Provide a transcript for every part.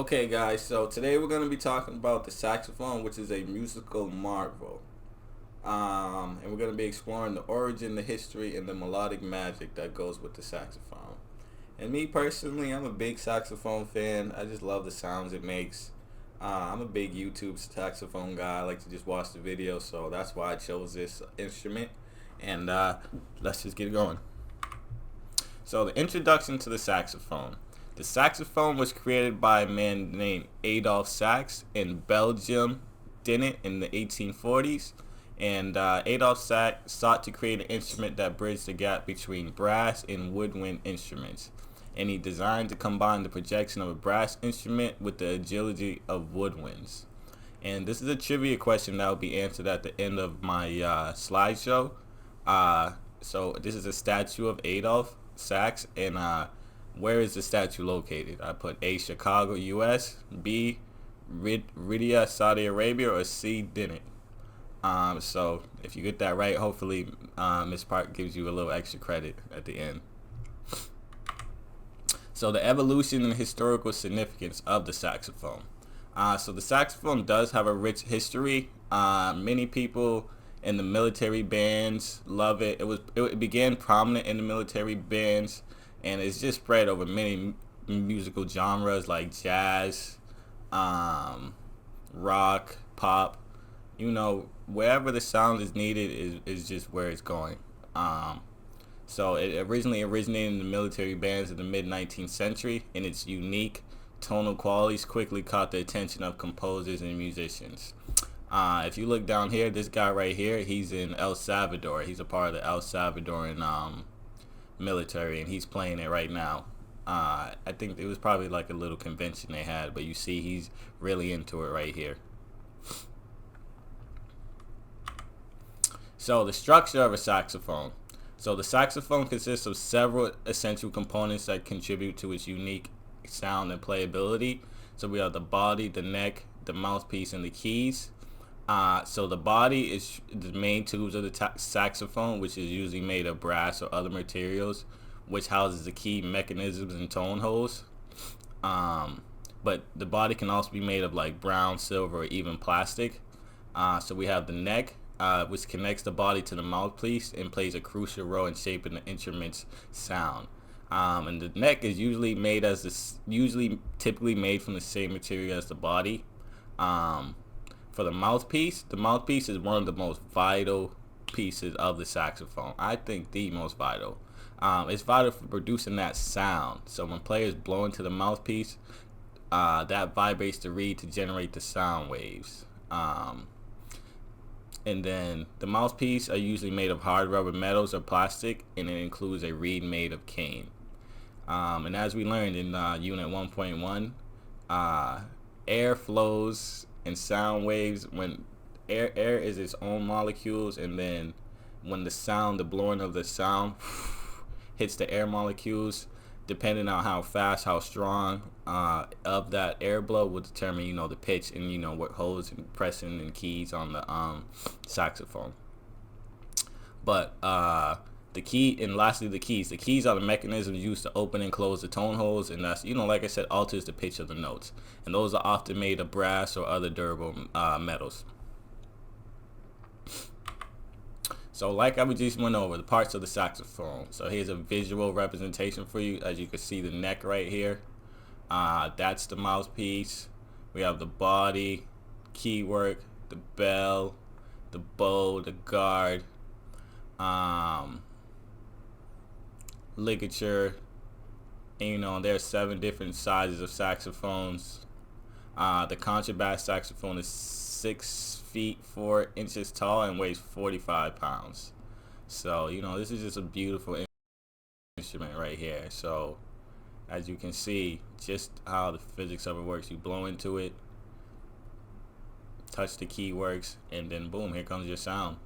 Okay, guys, so today we're going to be talking about the saxophone, which is a musical marvel. And we're going to be exploring the origin, the history, and the melodic magic that goes with the saxophone. And me personally, I'm a big saxophone fan. I just love the sounds it makes. I'm a big YouTube saxophone guy. I like to just watch the videos, so that's why I chose this instrument. And let's just get it going. So the introduction to the saxophone. The saxophone was created by a man named Adolphe Sax in Belgium, Dinant, in the 1840s. And Adolphe Sax sought to create an instrument that bridged the gap between brass and woodwind instruments. And he designed to combine the projection of a brass instrument with the agility of woodwinds. And this is a trivia question that will be answered at the end of my slideshow. So this is a statue of Adolphe Sax, and where is the statue located? I put A, Chicago, U.S., B, Riyadh, Saudi Arabia, or C, Dinant. So if you get that right, hopefully Miss Park gives you a little extra credit at the end. So the evolution and historical significance of the saxophone. So the saxophone does have a rich history. Many people in the military bands love it. It began prominent in the military bands, and it's just spread over many musical genres like jazz, rock, pop. You know, wherever the sound is needed is just where it's going. So it originally originated in the military bands in the mid-19th century, and its unique tonal qualities quickly caught the attention of composers and musicians. If you look down here, this guy right here, he's in El Salvador. He's a part of the El Salvadoran military, and he's playing it right now. I think it was probably like a little convention they had, but you see he's really into it right here. So the structure of a saxophone. So the saxophone consists of several essential components that contribute to its unique sound and playability. So we have the body, the neck, the mouthpiece, and the keys. So the body is the main tubes of the saxophone, which is usually made of brass or other materials, which houses the key mechanisms and tone holes. But the body can also be made of like brown, silver, or even plastic. So we have the neck, which connects the body to the mouthpiece and plays a crucial role in shaping the instrument's sound. And the neck is usually typically made from the same material as the body. For the mouthpiece is one of the most vital pieces of the saxophone. I think the most vital. It's vital for producing that sound. So when players blow into the mouthpiece, that vibrates the reed to generate the sound waves. And then the mouthpiece are usually made of hard rubber metals or plastic, and it includes a reed made of cane. And as we learned in Unit 1.1, air flows and sound waves when air is its own molecules, and then when the blowing of the sound hits the air molecules, depending on how fast, how strong of that air blow will determine, the pitch and what holds and pressing and keys on the saxophone. But the key, and lastly the keys. The keys are the mechanisms used to open and close the tone holes, and that's, like I said, alters the pitch of the notes. And those are often made of brass or other durable metals. So like I just went over the parts of the saxophone. So here's a visual representation for you. As you can see, the neck right here. That's the mouthpiece. We have the body, key work, the bell, the bow, the guard, ligature, and there's 7 different sizes of saxophones. The contrabass saxophone is 6 feet 4 inches tall and weighs 45 pounds. So this is just a beautiful instrument right here. So as you can see, just how the physics of it works. You blow into it, touch the key works, and then boom, here comes your sound.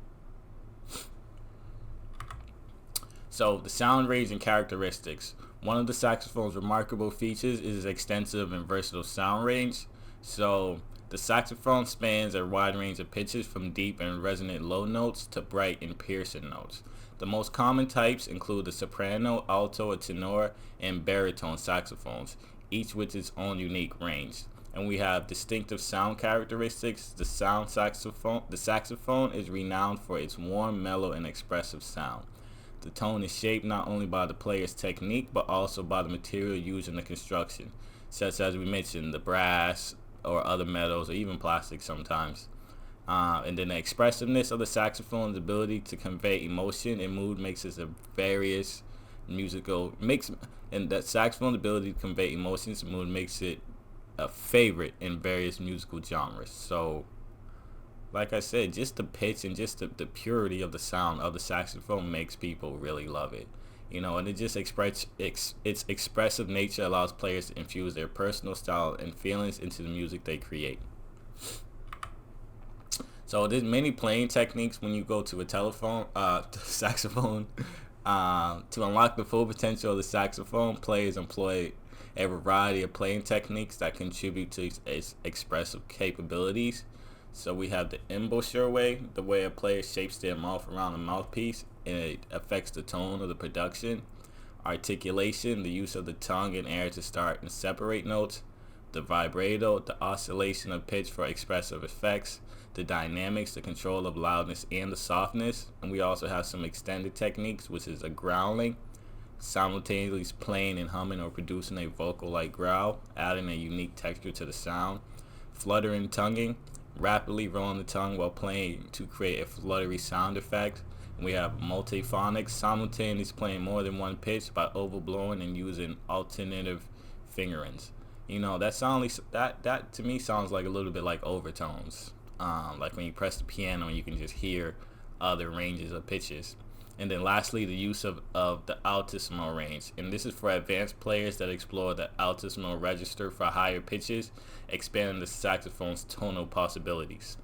So the sound range and characteristics. One of the saxophone's remarkable features is its extensive and versatile sound range. So the saxophone spans a wide range of pitches, from deep and resonant low notes to bright and piercing notes. The most common types include the soprano, alto, tenor, and baritone saxophones. each with its own unique range. And we have distinctive sound characteristics. The saxophone is renowned for its warm, mellow, and expressive sound. The tone is shaped not only by the player's technique, but also by the material used in the construction, such as we mentioned, the brass or other metals or even plastic sometimes. And then the expressiveness of the saxophone's ability to convey emotion and mood makes it a various and that saxophone's ability to convey emotions and mood makes it a favorite in various musical genres. So, like I said, just the pitch and just the purity of the sound of the saxophone makes people really love it. And it just its expressive nature allows players to infuse their personal style and feelings into the music they create. So there's many playing techniques when you go to a saxophone. To unlock the full potential of the saxophone, players employ a variety of playing techniques that contribute to its expressive capabilities. So we have the embouchure way, the way a player shapes their mouth around the mouthpiece, and it affects the tone of the production. Articulation, the use of the tongue and air to start and separate notes. The vibrato, the oscillation of pitch for expressive effects. The dynamics, the control of loudness and the softness. And we also have some extended techniques, which is a growling, simultaneously playing and humming or producing a vocal-like growl, adding a unique texture to the sound. Fluttering tonguing, rapidly rolling the tongue while playing to create a fluttery sound effect. And we have multiphonics, simultaneously playing more than one pitch by overblowing and using alternative fingerings. That to me sounds like a little bit like overtones. Like when you press the piano and you can just hear other ranges of pitches. And then lastly, the use of the altissimo range. And this is for advanced players that explore the altissimo register for higher pitches, expanding the saxophone's tonal possibilities.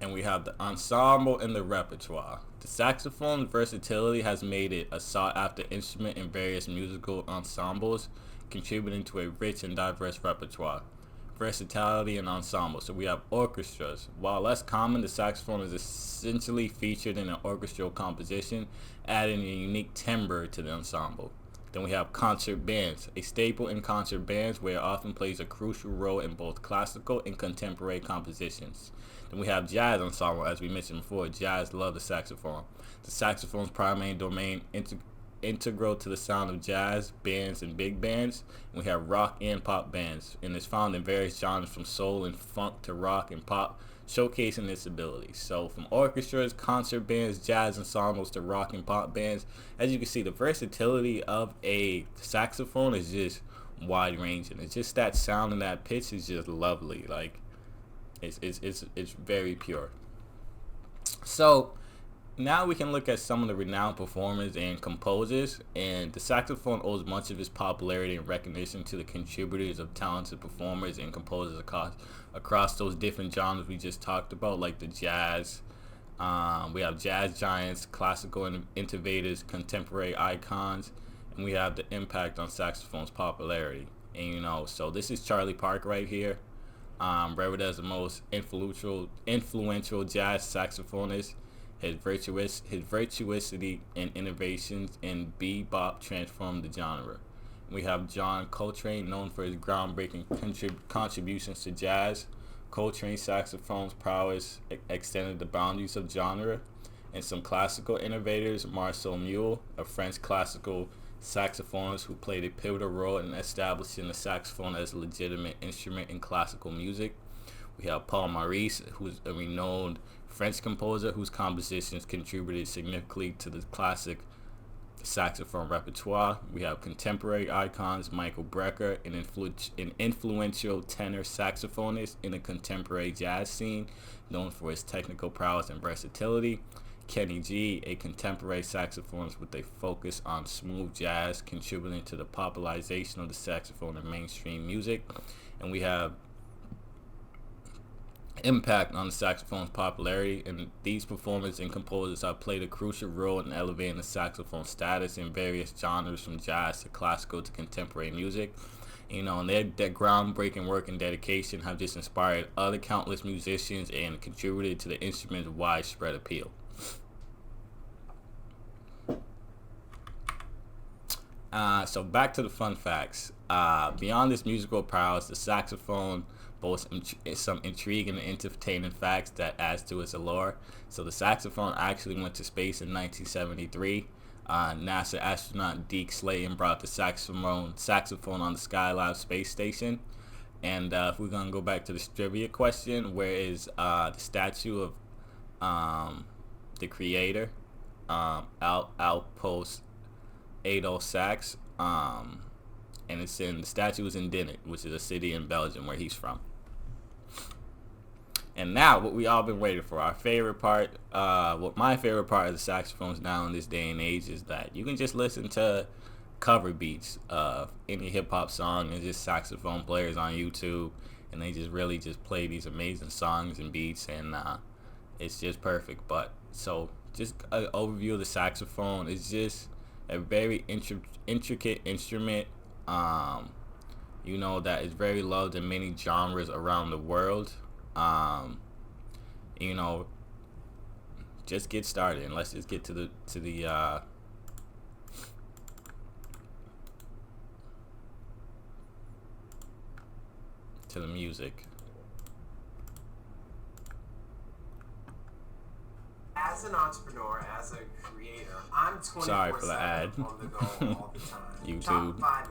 And we have the ensemble and the repertoire. The saxophone's versatility has made it a sought-after instrument in various musical ensembles, contributing to a rich and diverse repertoire. Versatility and ensemble. So we have orchestras. While less common, the saxophone is essentially featured in an orchestral composition, adding a unique timbre to the ensemble. Then we have concert bands, a staple in concert bands where it often plays a crucial role in both classical and contemporary compositions. Then we have jazz ensemble, as we mentioned before. Jazz love the saxophone. The saxophone's primary domain integral to the sound of jazz bands and big bands. And we have rock and pop bands, and it's found in various genres from soul and funk to rock and pop, showcasing its abilities. So from orchestras, concert bands, jazz ensembles to rock and pop bands, as you can see, the versatility of a saxophone is just wide ranging. It's just that sound and that pitch is just lovely. Like it's very pure. So now we can look at some of the renowned performers and composers, and the saxophone owes much of its popularity and recognition to the contributors of talented performers and composers across those different genres we just talked about, like the jazz. We have jazz giants, classical innovators, contemporary icons, and we have the impact on saxophone's popularity. And so this is Charlie Parker right here, rated as the most influential jazz saxophonist. His virtuosity and innovations in bebop transformed the genre. We have John Coltrane, known for his groundbreaking contributions to jazz. Coltrane's saxophone's prowess extended the boundaries of genre. And some classical innovators, Marcel Mule, a French classical saxophonist who played a pivotal role in establishing the saxophone as a legitimate instrument in classical music. We have Paul Maurice, who's a renowned French composer whose compositions contributed significantly to the classic saxophone repertoire. We have contemporary icons, Michael Brecker, an influential tenor saxophonist in the contemporary jazz scene, known for his technical prowess and versatility. Kenny G, a contemporary saxophonist with a focus on smooth jazz, contributing to the popularization of the saxophone in mainstream music. And we have impact on the saxophone's popularity, and these performers and composers have played a crucial role in elevating the saxophone status in various genres from jazz to classical to contemporary music. And their groundbreaking work and dedication have just inspired other countless musicians and contributed to the instrument's widespread appeal. So back to the fun facts. Beyond its musical prowess, the saxophone boasts some intriguing and entertaining facts that adds to its allure. So the saxophone actually went to space in 1973. NASA astronaut Deke Slayton brought the saxophone on the Skylab space station. And if we're gonna go back to the trivia question, where is the statue of the creator, Outpost 80 Sax, and the statue is in Dinant, which is a city in Belgium where he's from. And now, what we all been waiting for, our favorite part, what my favorite part of the saxophones now in this day and age is that you can just listen to cover beats of any hip hop song and just saxophone players on YouTube, and they just really just play these amazing songs and beats, and it's just perfect. But so just an overview of the saxophone is just a very intricate instrument, that is very loved in many genres around the world. Just get started and let's just get to the music. As an entrepreneur, as a creator, I'm 24/7 Sorry for the ad. on the go all the time. YouTube. Top 5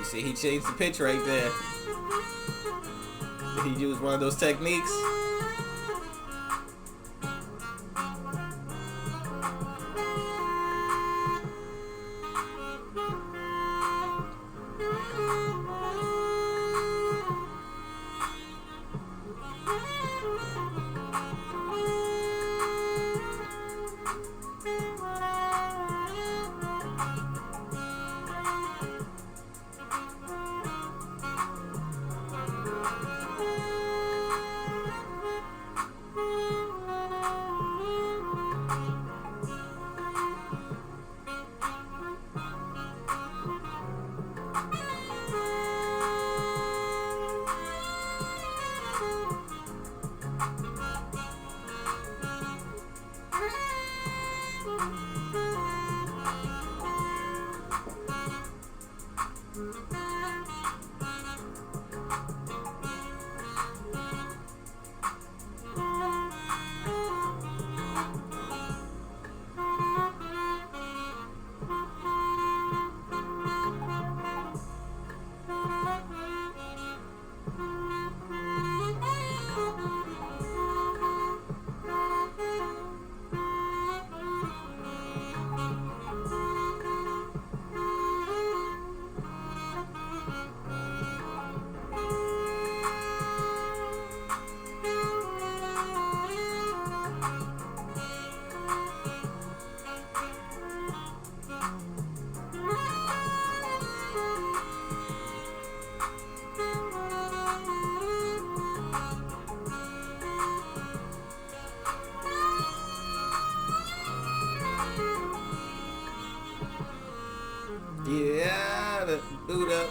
See, he changed the pitch right there. Did he use one of those techniques? Yeah, the boot up.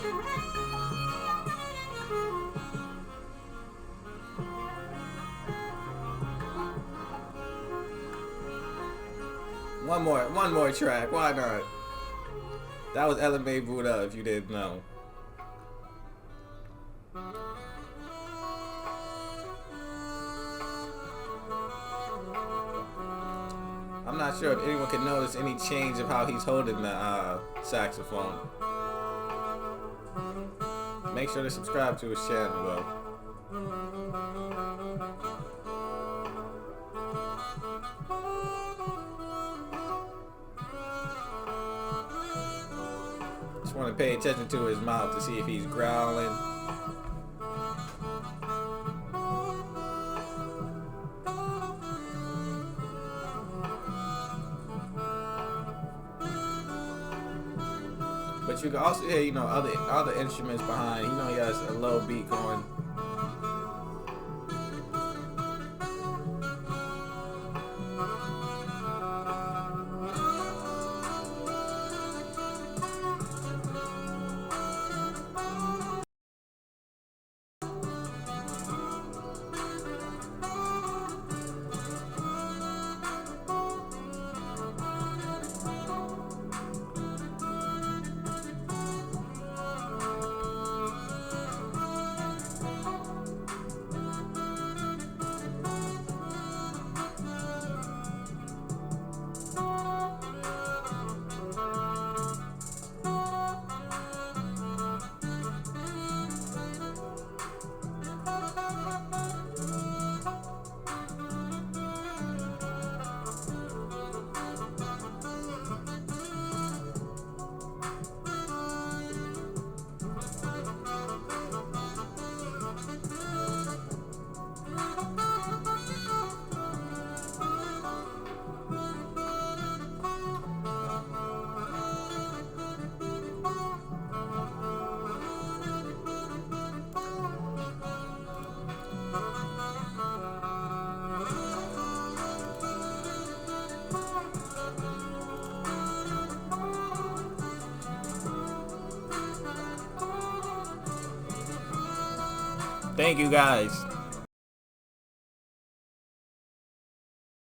One more track. Why not? That was LMA Buddha, if you didn't know. I'm not sure if anyone can notice any change of how he's holding the saxophone. Make sure to subscribe to his channel, though. Just want to pay attention to his mouth to see if he's growling. But you can also hear, you know, other instruments behind. You know, he has a low beat going. Thank you guys.